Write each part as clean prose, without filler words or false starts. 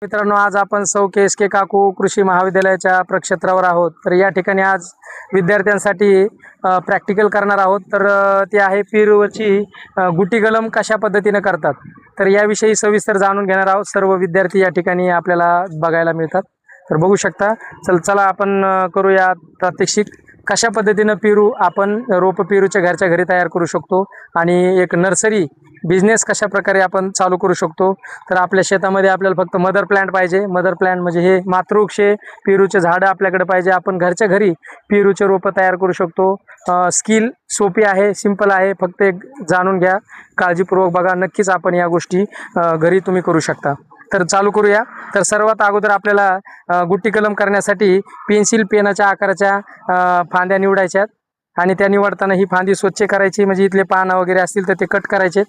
मित्रांनो, आज आपण सौ के काकू कृषी महाविद्यालयाच्या प्रक्षेत्रावर आहोत. तर या ठिकाणी आज विद्यार्थ्यांसाठी प्रॅक्टिकल करणार आहोत. तर ते आहे पेरूची गुटी कलम कशा पद्धतीने करतात, तर याविषयी सविस्तर जाणून घेणार आहोत. सर्व विद्यार्थी या ठिकाणी आपल्याला बघायला मिळतात. तर बघू शकता. चला आपण करूया प्रात्यक्षिक. कशा पद्धतीने पेरू आपण रोप पेरूच्या घरच्या घरी तयार करू शकतो आणि एक नर्सरी बिझनेस कशा प्रकारे आपण चालू करू शकतो. तर आपल्या शेतामध्ये आपल्याला फक्त मदर प्लांट पाहिजे. मदर प्लांट म्हणजे हे मातृवृक्ष पेरूचे झाडं आपल्याकडे पाहिजे. आपण घरच्या घरी पेरूचे रोपं तयार करू शकतो. स्किल सोपी आहे, सिंपल आहे. फक्त एक जाणून घ्या, काळजीपूर्वक बघा. नक्कीच आपण या गोष्टी घरी तुम्ही करू शकता. तर चालू करूया. तर सर्वात अगोदर आपल्याला गुट्टी कलम करण्यासाठी पेन्सिल पेनाच्या आकाराच्या फांद्या निवडायच्यात आणि त्या निवडताना ही फांदी स्वच्छ करायची, म्हणजे इथले पानं वगैरे असतील तर ते कट करायचे.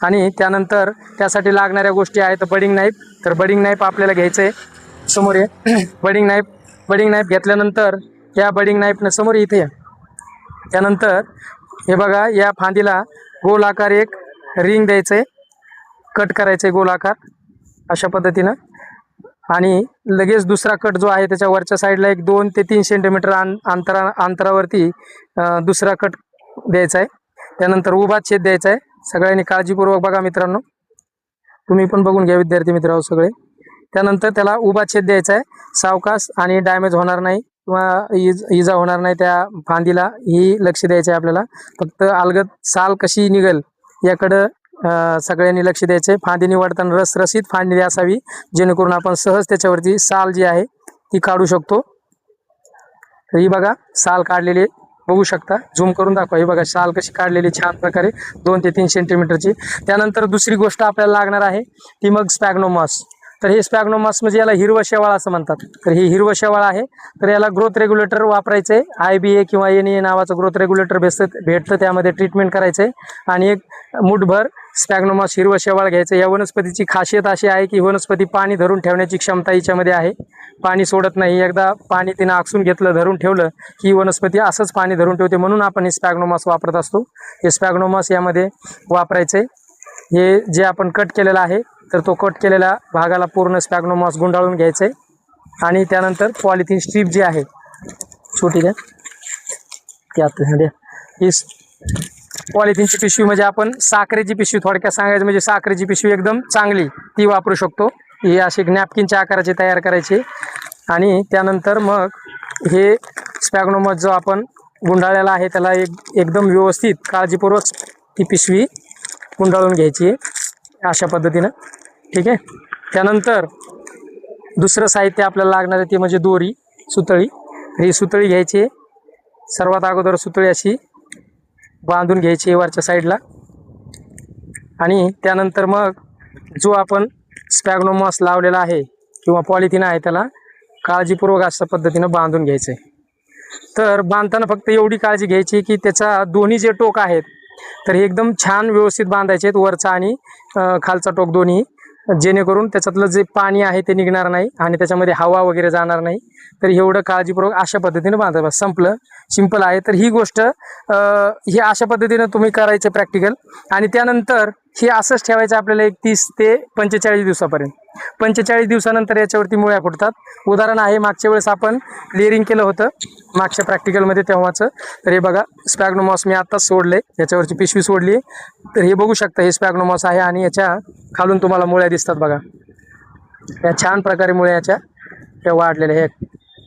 आणि त्यानंतर त्यासाठी लागणाऱ्या गोष्टी आहेत बडिंग नाईफ. तर बडिंग नाईफ आपल्याला घ्यायचं आहे. समोर आहे बडिंग नाईफ घेतल्यानंतर या बडिंग नाईफनं समोर इथे आहे. त्यानंतर हे बघा, या फांदीला गोल आकार एक रिंग द्यायचं आहे, कट करायचं आहे गोल आकार अशा पद्धतीनं. आणि लगेच दुसरा कट जो आहे त्याच्या वरच्या साईडला एक 2 ते 3 सेंटीमीटर अंतरावरती दुसरा कट द्यायचा आहे. त्यानंतर उभा छेद द्यायचा आहे. सगळ्यांनी काळजीपूर्वक बघा मित्रांनो, तुम्ही पण बघून घ्या विद्यार्थी मित्रांनो सगळे. त्यानंतर त्याला उभा छेद द्यायचा आहे, सावकाश, आणि डॅमेज होणार नाही किंवा इजा होणार नाही त्या फांदीला, ही लक्ष द्यायचं आहे आपल्याला. फक्त अलगद साल कशी निघेल याकडं सगळ्यांनी लक्ष द्यायचे. फांदी निवडताना रसरशीत फांदी असावी, जेणेकरून आपण सहज त्याच्यावरती साल जी आहे ती काढू शकतो. तर ही बघा साल काढलेली बघू शकता, झूम करून दाखवा. ही बघा साल कशी काढलेली छान प्रकारे 2 ते 3 सेंटीमीटरची. त्यानंतर दुसरी गोष्ट आपल्याला लागणार आहे ती मग स्पॅग्नोमॉस. तर हे स्पॅग्नोमॉस म्हणजे याला हिरवं शेवाळ असं म्हणतात. तर ही हिरवं शेवाळ आहे. तर याला ग्रोथ रेग्युलेटर वापरायचं आहे. IBA किंवा NEA नावाचं ग्रोथ रेग्युलेटर भेटतं, त्यामध्ये ट्रीटमेंट करायचं आहे. आणि एक मुठभर स्पॅग्नोमॉस हिरवं शेवाळ घ्यायचं. या वनस्पतीची खासियत अशी आहे की वनस्पती पाणी धरून ठेवण्याची क्षमता हिच्यामध्ये आहे. पाणी सोडत नाही. एकदा पाणी तिनं आकसून घेतलं, धरून ठेवलं की वनस्पती असंच पाणी धरून ठेवते. म्हणून आपण हे स्पॅग्नोमॉस वापरत असतो. हे स्पॅग्नोमॉस यामध्ये वापरायचं आहे. हे जे आपण कट केलेलं आहे, तर तो कट केलेल्या भागाला पूर्ण स्पॅग्नोमॉस गुंडाळून घ्यायचं आहे. आणि त्यानंतर पॉलिथिन स्ट्रीप जी आहे छोटी द्या, ही पॉलिथिनची पिशवी म्हणजे आपण साखरेची पिशवी, थोडक्यात सांगायचं म्हणजे साखरेची पिशवी एकदम चांगली ती वापरू शकतो. ही अशी नॅपकिनच्या आकाराची तयार करायची. आणि त्यानंतर मग हे स्पॅग्नोमॉस जो आपण गुंडाळलेला आहे त्याला एकदम व्यवस्थित काळजीपूर्वक ती पिशवी गुंडाळून घ्यायची अशा पद्धतीनं. ठीक आहे. त्यानंतर दुसरं साहित्य आपल्याला लागणार आहे ते म्हणजे दोरी, सुतळी. ही सुतळी घ्यायची. सर्वात अगोदर सुतळी अशी बांधून घ्यायची वरच्या साईडला. आणि त्यानंतर मग जो आपण स्पॅग्नोमॉस लावलेला आहे किंवा पॉलिथिन आहे त्याला काळजीपूर्वक अशा पद्धतीनं बांधून घ्यायचं आहे. तर बांधताना फक्त एवढी काळजी घ्यायची की त्याचा दोन्ही जे टोक आहेत तर हे एकदम छान व्यवस्थित बांधायचे आहेत, वरचा आणि खालचा टोक दोन्ही, जेणेकरून त्याच्यातलं जे पाणी आहे ते निघणार नाही आणि त्याच्यामध्ये हवा वगैरे जाणार नाही. तर एवढं काळजीपूर्वक अशा पद्धतीने बांधावं. संपलं, सिंपल आहे. तर ही गोष्ट ही अशा पद्धतीने तुम्ही करायचं प्रॅक्टिकल. आणि त्यानंतर हे असंच ठेवायचं आपल्याला 30 ते 45 दिवसापर्यंत. 45 दिवसानंतर याच्यावरती मुळ्या फुटतात. उदाहरण आहे, मागच्या वेळेस आपण लेअरिंग केलं होतं मागच्या प्रॅक्टिकलमध्ये तेव्हाचं. तर हे बघा स्पॅग्नोमॉस मी आत्ताच सोडले, याच्यावरची पिशवी सोडली. तर हे बघू शकता हे स्पॅग्नोमॉस आहे आणि याच्या खालून तुम्हाला मुळ्या दिसतात बघा. या छान प्रकारे मुळ्या या वाढलेल्या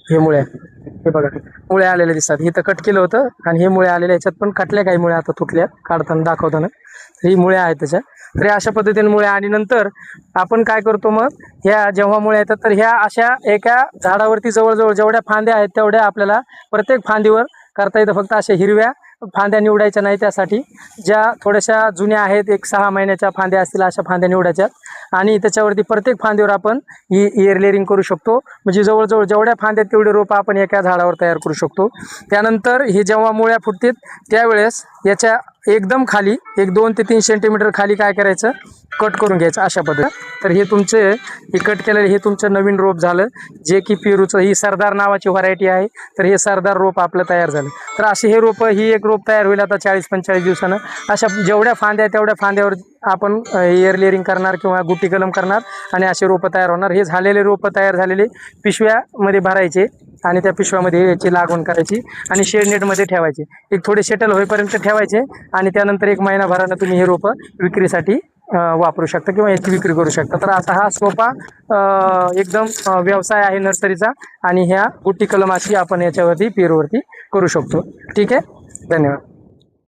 हे मुळ्या, हे बघा मुळे आलेले दिसतात. हे तर कट केलं होतं आणि हे मुळे आलेले, याच्यात पण कटल्या काही मुळे आता तुटल्या काढताना दाखवताना. तर ही मुळे आहेत त्याच्या. तर अशा पद्धतीने मुळे. आणि नंतर आपण काय करतो मग, ह्या जेव्हा मुळे येतात तर ह्या अशा एका झाडावरती जवळजवळ जेवढ्या फांद्या आहेत तेवढ्या आपल्याला प्रत्येक फांदीवर करता येतं. फक्त अशा हिरव्या फांद्या निवडायच्या नाही. त्यासाठी ज्या थोड्याशा जुन्या आहेत, 6 महिन्याच्या फांद्या असतील अशा फांद्या निवडायच्या. आणि त्याच्यावरती प्रत्येक फांदीवर आपण ही इयर लेअरिंग करू शकतो. म्हणजे जवळजवळ जेवढ्या फांद्यात तेवढे रोपं आपण एका झाडावर तयार करू शकतो. त्यानंतर हे जेव्हा मुळ्या फुटतात त्यावेळेस याच्या एकदम खाली 2 ते 3 सेंटीमीटर खाली काय करायचं, कट करून घ्यायचं अशा पद्धतीने. तर हे तुमचे हे कट केलेलं हे तुमचं नवीन रोप झालं, जे की पेरूचं. ही सरदार नावाची व्हरायटी आहे. तर हे सरदार रोप आपलं तयार झालं. तर असे हे रोपं, ही एक रोप तयार होईल आता 40-45 दिवसानं. अशा जेवढ्या फांद्या तेवढ्या फांद्यावर आपण एअर लेअरिंग करणार किंवा गुटी कलम करणार आणि असे रोपं तयार होणार. हे झालेले रोपं तयार झालेले पिशव्यामध्ये भरायचे आणि त्या पिशव्यामध्ये याची लागवड करायची आणि शेड नेटमध्ये ठेवायचे. एक थोडे सेटल होईपर्यंत ठेवायचे आणि त्यानंतर 1 महिनाभरानं तुम्ही हे रोपं विक्रीसाठी वापरू शकता किंवा याची विक्री करू शकता. तर असा हा सोपा एकदम व्यवसाय आहे नर्सरीचा आणि ह्या गुटी कलमाची आपण याच्यावरती पेरूवरती करू शकतो. ठीक आहे, धन्यवाद.